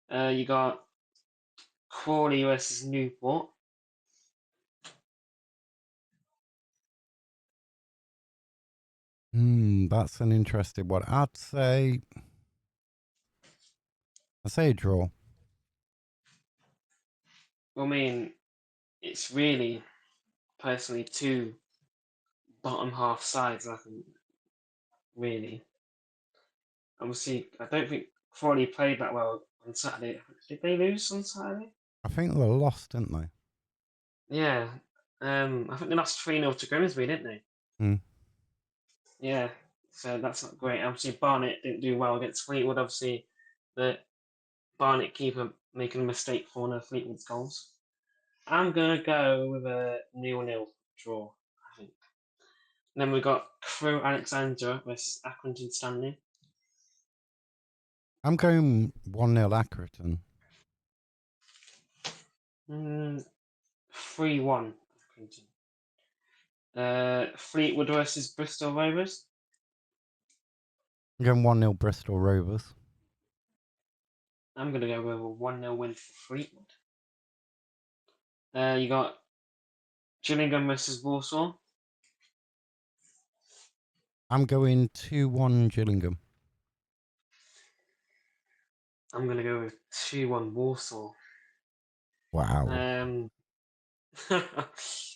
think. You got Crawley versus Newport. That's an interesting one. I'd say a draw. I mean, it's really personally two bottom half sides. I think really. Obviously, I don't think Crawley played that well on Saturday. Did they lose on Saturday? I think they lost, didn't they? Yeah. I think they lost 3-0 to Grimsby, didn't they? Hmm. Yeah, so that's not great. Obviously, Barnett didn't do well against Fleetwood. Obviously, the Barnett keeper making a mistake for one of Fleetwood's goals. I'm gonna go with a 0-0 draw, I think. And then we got Crew Alexandra versus Accrington Stanley. I'm going 1-0 Accrington. 3-1 Accrington. Fleetwood versus Bristol Rovers. I'm going 1-0 Bristol Rovers. I'm gonna go with a 1-0 win for Fleetwood. You got Gillingham versus Warsaw. I'm going 2-1 Gillingham. I'm gonna go with 2-1 Warsaw. Wow. I I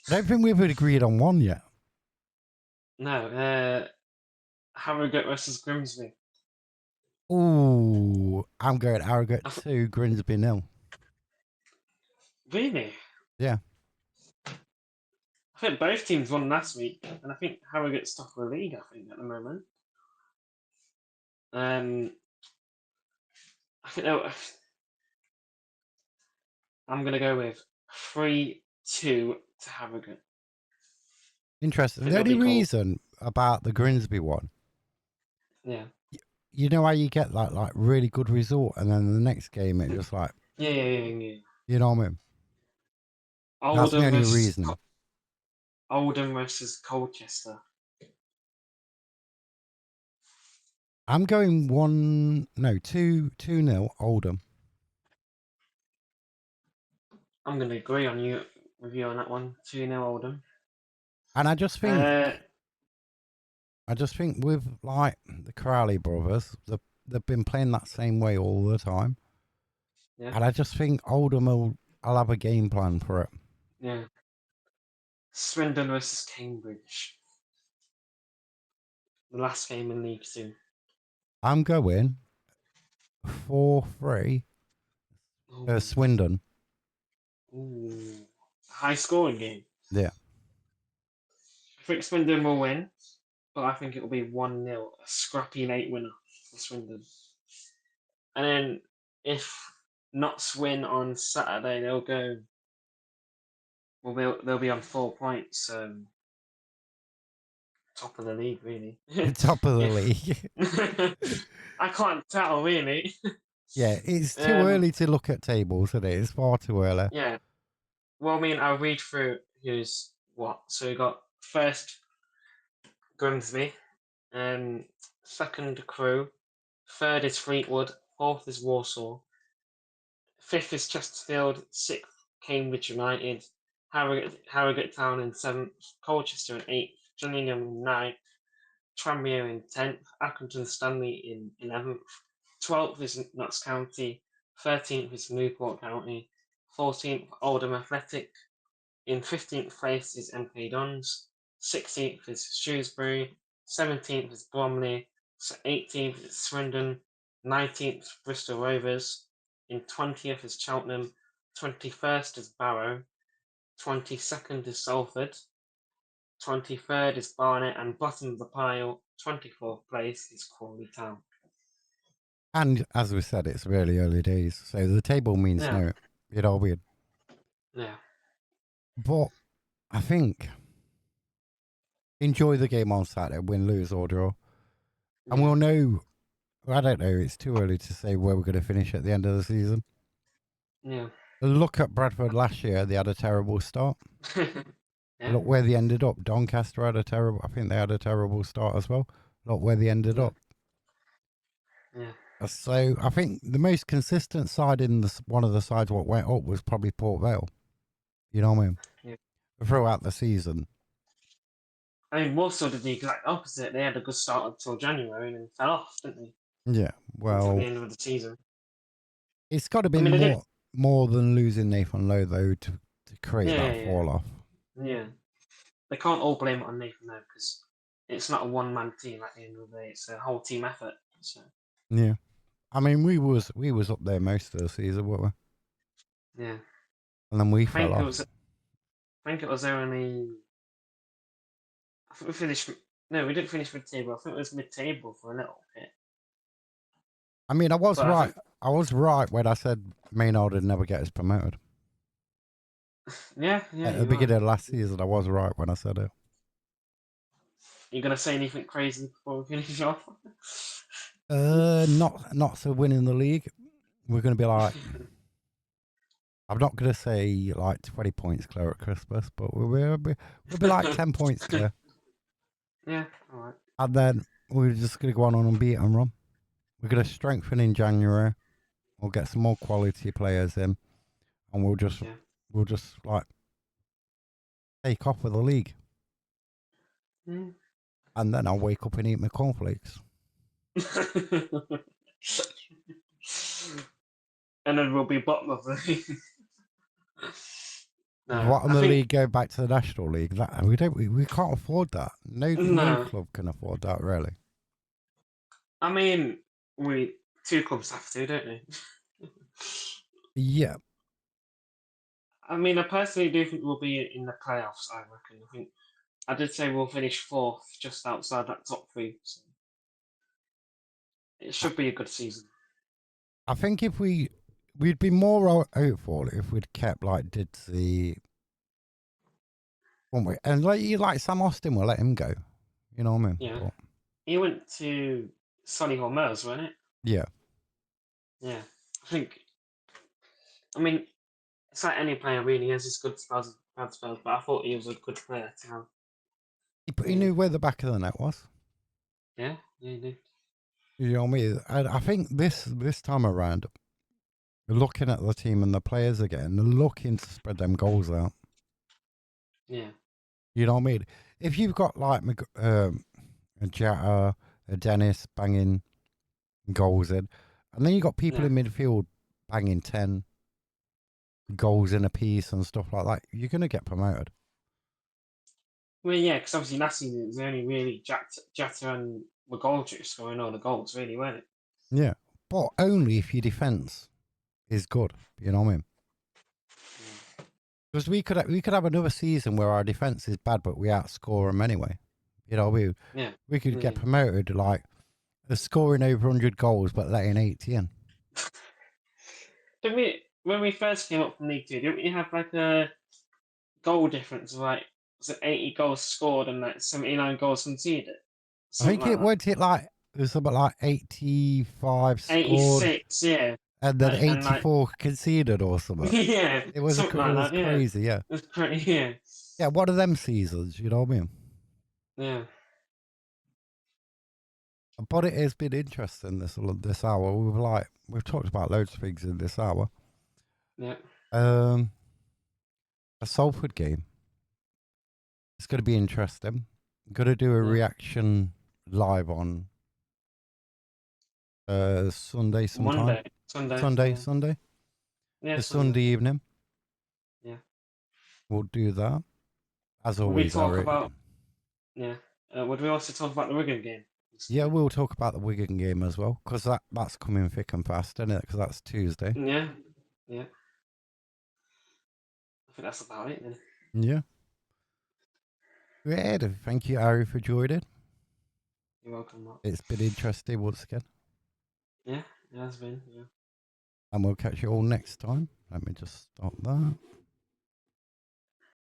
don't think we've agreed on one yet. No, Harrogate versus Grimsby. Ooh, I'm going Harrogate I th- 2, Grimsby 0. Really? Yeah. I think both teams won last week, and I think Harrogate's top of the league, I think, at the moment. Um, I think I'm going to go with 3-2 to Harrogate. I Interesting. think The there'll only be goal. reason about the Grimsby one, Yeah. you know how you get that like really good result and then the next game it just like, Yeah. you know what I mean? That's the Oldham only versus reason. Oldham versus Colchester. I'm going 2-0 Oldham. I'm going to agree with you on that one. 2-0 Oldham. And Uh, I just think with like the Crowley brothers, they've been playing that same way all the time. yeah, And I just think Oldham I'll have a game plan for it. yeah. Swindon versus Cambridge. The last game in League Two. I'm going 4-3 Ooh. Swindon. Ooh. High scoring game. Yeah. I think Swindon will win, but I think it will be 1-0, a scrappy late winner for Swindon. And then if Notts win on Saturday, they'll be on 4 points, top of the league really. Top of the If league. I can't tell really. Yeah, it's too Um, early to look at tables, isn't it? It's far too early. yeah. Well, I mean, I'll read through who's what. So we got first Grimsby, second Crew, third is Fleetwood, fourth is Warsaw, fifth is Chesterfield, sixth Cambridge United, Harrogate Town in seventh, Colchester in eighth, Gillingham in ninth, Tranmere in tenth, Accrington Stanley in 11th, 12th is Notts County, 13th is Newport County, 14th Oldham Athletic, in 15th place is MK Dons, 16th is Shrewsbury, 17th is Bromley, 18th is Swindon, 19th Bristol Rovers, in 20th is Cheltenham, 21st is Barrow, 22nd is Salford, 23rd is Barnet, and bottom of the pile, 24th place is Crawley Town. And as we said, it's really early days. So the table means Yeah, no, it all weird. yeah, But I think enjoy the game on Saturday, win, lose, or draw. And yeah, we'll know. I don't know. It's too early to say where we're going to finish at the end of the season. yeah. Look at Bradford last year. They had a terrible start. Yeah, Look where they ended up. Doncaster had a terrible. I think they had a terrible start as well. Look where they ended yeah, up. yeah, So I think the most consistent side in one of the sides what went up was probably Port Vale. You know what I mean? yeah. Throughout the season. I mean, Warsaw did the exact opposite. They had a good start until January and then fell off, didn't they? Yeah. Until the Well, end of the season. it's got to I be mean, they did. more than losing Nathan Lowe though to create Yeah, that yeah, fall off. yeah. They can't all blame it on Nathan though, because it's not a one-man team at the end of the day. It's a whole team effort. So Yeah. I mean, we was up there most of the season, weren't we? yeah, And then we I fell think it off. was. I think it was only. I think we finished No, we didn't finish mid-table. I think it was mid-table for a little bit. I mean, I was But I right. think, I was right when I said Maynard would never get us promoted. yeah, At the you are. beginning of last season, I was right when I said it. You gonna say anything crazy before we finish off? Not so winning the league. We're going to be like, I'm not going to say like 20 points clear at Christmas, but we'll be like 10 points clear. Yeah, all right. And then we're just going to go on an unbeaten run. We're going to strengthen in January. We'll get some more quality players in, and we'll just like take off with the league. Mm. And then I'll wake up and eat my cornflakes. And then we'll be bottom of the league. No, Bottom I of the think league, go back to the National League. That we can't afford that. No no. club can afford that, really. I mean, we two clubs have to, don't they? Yeah, I mean, I personally do think we'll be in the playoffs. I reckon. I think I did say we'll finish fourth, just outside that top three. So it I, should be a good season. I think if we'd be more hopeful if we'd kept like Didsey, wouldn't we? And like Sam Austin, we'll let him go. You know what I mean? Yeah, But he went to Solihull Moors, wasn't it? yeah, Yeah, I think. I mean, it's like any player really. He has his good spells, and bad spells, but I thought he was a good player to have. he Really. knew where the back of the net was. Yeah, yeah, he did. You know what I mean? And I think this time around, looking at the team and the players again, they're looking to spread them goals out. Yeah, You know what I mean? If you've got like a Jetta, a Dennis banging goals in, and then you got people yeah. in midfield banging 10 goals in a piece and stuff like that, you're going to get promoted. Well, yeah, because obviously last season it was only really Jetta and McGoldrick scoring all the goals, really, weren't it? Yeah. But only if your defence is good. You know what I mean? Yeah. Because we could have another season where our defence is bad, but we outscore them anyway. You know, Yeah. we could get Yeah. promoted like scoring over 100 goals, but letting 80 in. Didn't we, when we first came up from League Two, didn't we have like a goal difference of like, was it 80 goals scored and like 79 goals conceded? I Something think like it that. went it like it was something like 85 scored 86, yeah. and then And like, 84 conceded or something. yeah, It something like was that, yeah. crazy, yeah. It's pretty, yeah. Yeah, one of them seasons, you know what I mean? Yeah. But it has been interesting this hour. We've talked about loads of things in this hour. Yeah. A Salford game. It's going to be interesting. Going to do a Yeah. reaction live on Sunday sometime. Monday. Sunday. Sunday, Yeah. Sunday. Yeah, The Sunday. Sunday evening. Yeah. We'll do that. As Would we always, talk Harry. about, yeah. Would we also talk about the Wigan game? Yeah, we'll talk about the Wigan game as well, because that's coming thick and fast, isn't it? Because that's Tuesday. Yeah. Yeah. I think that's about it then. Yeah. Great. Thank you, Harry, for joining. You're welcome, Mark. It's been interesting once again. Yeah, it has been. Yeah. And we'll catch you all next time. Let me just stop that.